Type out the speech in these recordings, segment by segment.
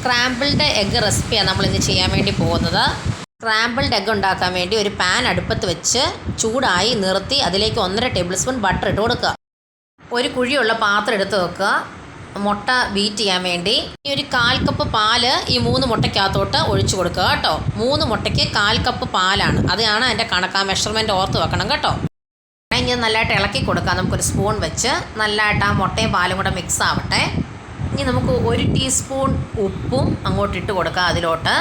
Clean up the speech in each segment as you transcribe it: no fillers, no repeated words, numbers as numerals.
Scrambled egg റെസിപ്പിയാണ് നമ്മളിന്ന് ചെയ്യാൻ വേണ്ടി പോകുന്നത്. സ്ക്രാമ്പിൾഡ് എഗ്ഗ് ഉണ്ടാക്കാൻ വേണ്ടി ഒരു പാൻ അടുപ്പത്ത് വെച്ച് ചൂടായി നിർത്തി അതിലേക്ക് 1.5 ടേബിൾ സ്പൂൺ ബട്ടർ ഇട്ട് കൊടുക്കുക. ഒരു കുഴിയുള്ള പാത്രം എടുത്ത് വെക്കുക. മുട്ട ബീറ്റ് ചെയ്യാൻ വേണ്ടി ഈ ഒരു 1/4 കപ്പ് പാല് ഈ 3 മുട്ടയ്ക്കകത്തോട്ട് ഒഴിച്ചു കൊടുക്കുക കേട്ടോ. 3 മുട്ടയ്ക്ക് 1/4 കപ്പ് പാലാണ്, അതാണ് അതിൻ്റെ കണക്കാ. മെഷർമെൻറ്റ് ഓർത്ത് വെക്കണം കേട്ടോ. ഇനി നല്ലതായിട്ട് ഇളക്കി കൊടുക്കാം. നമുക്കൊരു സ്പൂൺ വെച്ച് നല്ലതായിട്ട് ആ മുട്ടയും പാലും കൂടെ മിക്സ് ആവട്ടെ. ഇനി നമുക്ക് 1 ടീസ്പൂൺ ഉപ്പും അങ്ങോട്ട് ഇട്ട് കൊടുക്കാം അതിലോട്ട്.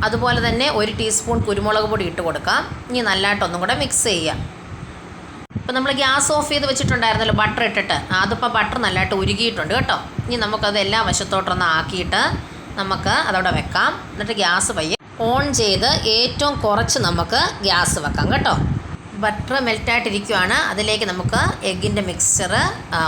അതുപോലെ തന്നെ 1 ടീസ്പൂൺ കുരുമുളക് പൊടി ഇട്ട് കൊടുക്കാം. ഇനി നല്ലതായിട്ടൊന്നും കൂടെ മിക്സ് ചെയ്യാം. ഇപ്പോൾ നമ്മൾ ഗ്യാസ് ഓഫ് ചെയ്ത് വെച്ചിട്ടുണ്ടായിരുന്നല്ലോ ബട്ടർ ഇട്ടിട്ട്, അതിപ്പോൾ ബട്ടർ നല്ലതായിട്ട് ഉരുകിയിട്ടുണ്ട് കേട്ടോ. ഇനി നമുക്കത് എല്ലാ വശത്തോട്ടൊന്ന് ആക്കിയിട്ട് നമുക്ക് അതവിടെ വെക്കാം. എന്നിട്ട് ഗ്യാസ് പയ്യെ ഓൺ ചെയ്ത് ഏറ്റവും കുറച്ച് നമുക്ക് ഗ്യാസ് വെക്കാം കേട്ടോ. ബട്ടർ മെൽറ്റായിട്ടിരിക്കുവാണ്. അതിലേക്ക് നമുക്ക് എഗ്ഗിൻ്റെ മിക്സ്ചർ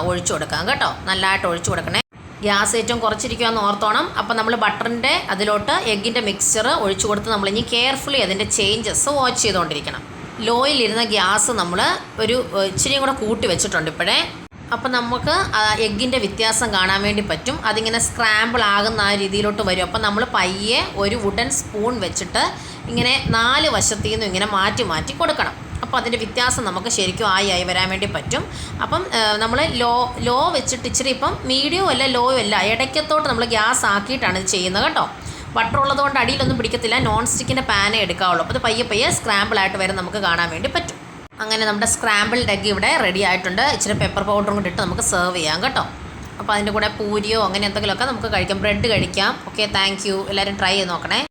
ഒഴിച്ചു കൊടുക്കാം കേട്ടോ. നല്ലതായിട്ട് ഒഴിച്ചു കൊടുക്കണേ. ഗ്യാസ് ഏറ്റവും കുറച്ചിരിക്കുകയെന്ന് ഓർത്തോണം. അപ്പോൾ നമ്മൾ ബട്ടറിൻ്റെ അതിലോട്ട് എഗ്ഗിൻ്റെ മിക്സ്ചർ ഒഴിച്ചു കൊടുത്ത് നമ്മളിനി കെയർഫുള്ളി അതിൻ്റെ ചേഞ്ചസ് വാച്ച് ചെയ്തുകൊണ്ടിരിക്കണം. ലോയിലിരുന്ന ഗ്യാസ് നമ്മൾ ഒരു ഇച്ചിരിയും കൂടെ കൂട്ടി വെച്ചിട്ടുണ്ട് ഇപ്പോഴേ. അപ്പോൾ നമുക്ക് എഗ്ഗിൻ്റെ വ്യത്യാസം കാണാൻ വേണ്ടി പറ്റും. അതിങ്ങനെ സ്ക്രാമ്പിൾ ആകുന്ന ആ രീതിയിലോട്ട് വരും. അപ്പോൾ നമ്മൾ പയ്യെ ഒരു വുഡൻ സ്പൂൺ വെച്ചിട്ട് ഇങ്ങനെ 4 വശത്തു നിന്നും ഇങ്ങനെ മാറ്റി മാറ്റി കൊടുക്കണം. അപ്പോൾ അതിൻ്റെ വ്യത്യാസം നമുക്ക് ശരിക്കും ആയി വരാൻ വേണ്ടി പറ്റും. അപ്പം നമ്മൾ ലോ വെച്ചിട്ട് ഇച്ചിരി ഇപ്പം മീഡിയവും അല്ല ലോയും അല്ല ഇടയ്ക്കത്തോട്ട് നമ്മൾ ഗ്യാസ് ആക്കിയിട്ടാണ് ഇത് ചെയ്യുന്നത് കേട്ടോ. ബട്ടർ ഉള്ളതുകൊണ്ട് അടിയിലൊന്നും പിടിക്കത്തില്ല. നോൺ സ്റ്റിക്കിൻ്റെ പാനേ എടുക്കാവുള്ളൂ. അപ്പോൾ അത് പയ്യെ സ്ക്രാമ്പിളായിട്ട് വരെ നമുക്ക് കാണാൻ വേണ്ടി പറ്റും. അങ്ങനെ നമ്മുടെ സ്ക്രാമ്പിൾഡ് എഗ്ഗ് ഇവിടെ റെഡി ആയിട്ടുണ്ട്. ഇച്ചിരി പെപ്പർ പൗഡറും കൂടി ഇട്ട് നമുക്ക് സെർവ് ചെയ്യാം കേട്ടോ. അപ്പോൾ അതിൻ്റെ കൂടെ പൂരിയോ അങ്ങനെ എന്തെങ്കിലുമൊക്കെ നമുക്ക് കഴിക്കാം. ബ്രെഡ് കഴിക്കാം. Okay, thank you. എല്ലാവരും ട്രൈ ചെയ്ത് നോക്കണേ.